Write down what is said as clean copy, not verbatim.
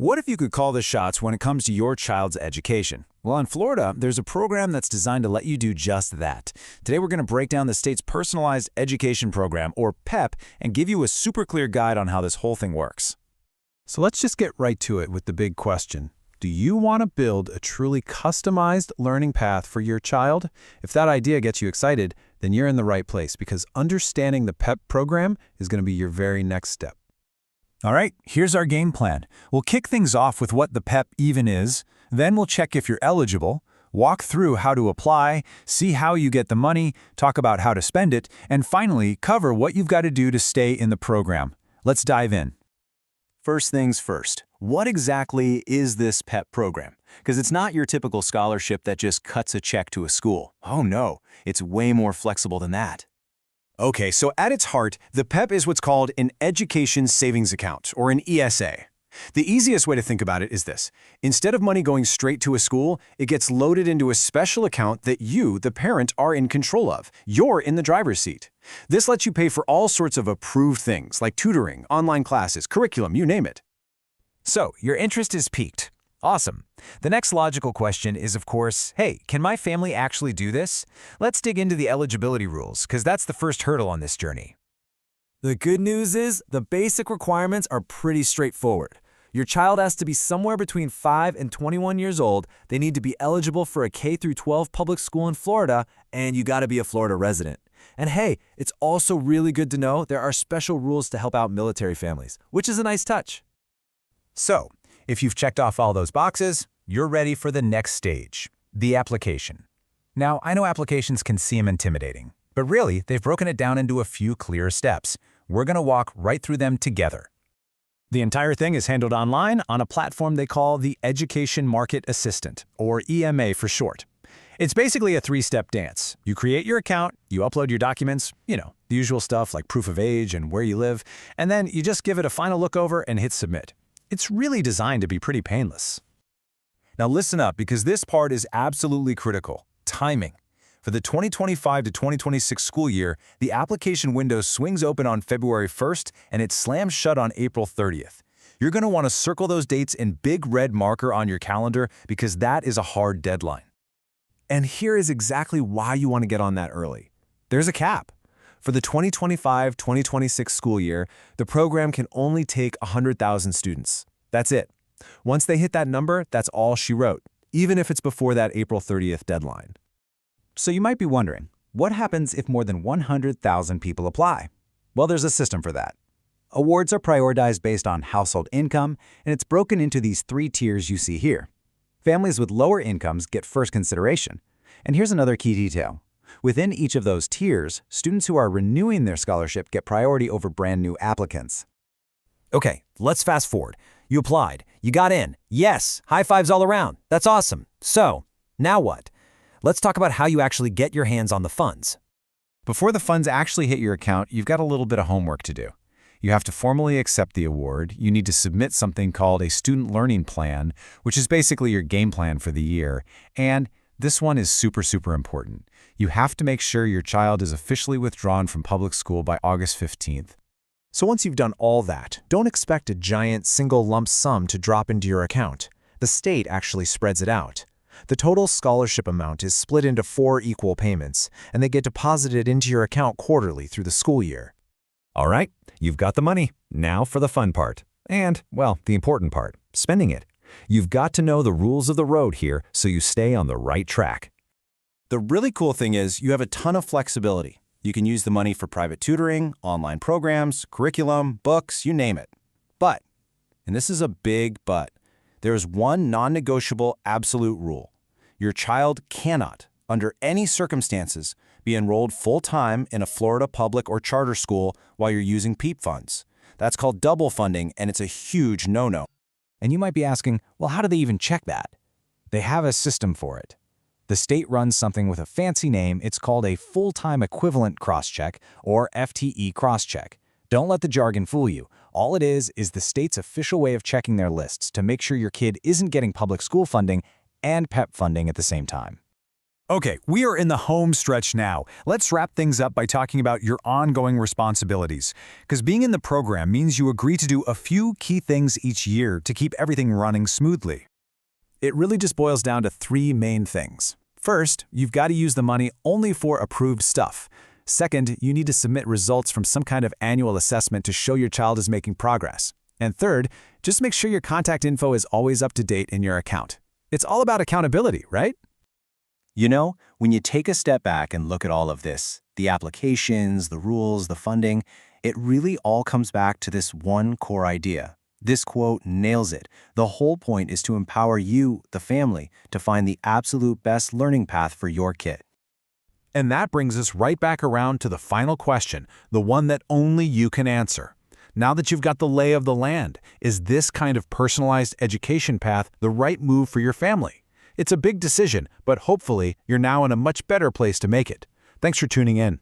What if you could call the shots when it comes to your child's education? Well, in Florida, there's a program that's designed to let you do just that. Today, we're going to break down the state's Personalized Education Program, or PEP, and give you a super clear guide on how this whole thing works. So let's just get right to it with the big question. Do you want to build a truly customized learning path for your child? If that idea gets you excited, then you're in the right place because understanding the PEP program is going to be your very next step. All right, here's our game plan. We'll kick things off with what the PEP even is, then we'll check if you're eligible, walk through how to apply, see how you get the money, talk about how to spend it, and finally, cover what you've got to do to stay in the program. Let's dive in. First things first, what exactly is this PEP program? Because it's not your typical scholarship that just cuts a check to a school. Oh no, it's way more flexible than that. Okay, so at its heart, the PEP is what's called an Education Savings Account, or an ESA. The easiest way to think about it is this. Instead of money going straight to a school, it gets loaded into a special account that you, the parent, are in control of. You're in the driver's seat. This lets you pay for all sorts of approved things, like tutoring, online classes, curriculum, you name it. So, your interest is piqued. Awesome. The next logical question is, of course, hey, can my family actually do this? Let's dig into the eligibility rules, because that's the first hurdle on this journey. The good news is the basic requirements are pretty straightforward. Your child has to be somewhere between 5 and 21 years old, they need to be eligible for a K-12 public school in Florida, and you gotta be a Florida resident. And hey, it's also really good to know there are special rules to help out military families, which is a nice touch. So, if you've checked off all those boxes, you're ready for the next stage, the application. Now, I know applications can seem intimidating, but really, they've broken it down into a few clear steps. We're going to walk right through them together. The entire thing is handled online on a platform they call the Education Market Assistant, or EMA for short. It's basically a three-step dance. You create your account, you upload your documents, the usual stuff like proof of age and where you live, and then you just give it a final look over and hit submit. It's really designed to be pretty painless. Now listen up, because this part is absolutely critical. Timing. For the 2025 to 2026 school year, the application window swings open on February 1st and it slams shut on April 30th. You're going to want to circle those dates in big red marker on your calendar because that is a hard deadline. And here is exactly why you want to get on that early. There's a cap. For the 2025-2026 school year, the program can only take 100,000 students. That's it. Once they hit that number, that's all she wrote, even if it's before that April 30th deadline. So you might be wondering, what happens if more than 100,000 people apply? Well, there's a system for that. Awards are prioritized based on household income, and it's broken into these three tiers you see here. Families with lower incomes get first consideration. And here's another key detail. Within each of those tiers, students who are renewing their scholarship get priority over brand new applicants. Okay, let's fast forward. You applied. You got in. Yes, high fives all around. That's awesome. So, now what? Let's talk about how you actually get your hands on the funds. Before the funds actually hit your account, you've got a little bit of homework to do. You have to formally accept the award. You need to submit something called a student learning plan, which is basically your game plan for the year. And this one is super, super important. You have to make sure your child is officially withdrawn from public school by August 15th. So once you've done all that, don't expect a giant single lump sum to drop into your account. The state actually spreads it out. The total scholarship amount is split into 4 equal payments, and they get deposited into your account quarterly through the school year. All right, you've got the money. Now for the fun part. And, well, the important part, spending it. You've got to know the rules of the road here so you stay on the right track. The really cool thing is you have a ton of flexibility. You can use the money for private tutoring, online programs, curriculum, books, you name it. But, and this is a big but, there is one non-negotiable absolute rule. Your child cannot, under any circumstances, be enrolled full-time in a Florida public or charter school while you're using PEP funds. That's called double funding, and it's a huge no-no. And you might be asking, well, how do they even check that? They have a system for it. The state runs something with a fancy name. It's called a full-time equivalent cross-check, or FTE cross-check. Don't let the jargon fool you. All it is the state's official way of checking their lists to make sure your kid isn't getting public school funding and PEP funding at the same time. Okay, we are in the home stretch now. Let's wrap things up by talking about your ongoing responsibilities. Because being in the program means you agree to do a few key things each year to keep everything running smoothly. It really just boils down to 3 main things. First, you've got to use the money only for approved stuff. Second, you need to submit results from some kind of annual assessment to show your child is making progress. And third, just make sure your contact info is always up to date in your account. It's all about accountability, right? You know, when you take a step back and look at all of this, the applications, the rules, the funding, it really all comes back to this one core idea. This quote nails it. The whole point is to empower you, the family, to find the absolute best learning path for your kid. And that brings us right back around to the final question, the one that only you can answer. Now that you've got the lay of the land, is this kind of personalized education path the right move for your family? It's a big decision, but hopefully you're now in a much better place to make it. Thanks for tuning in.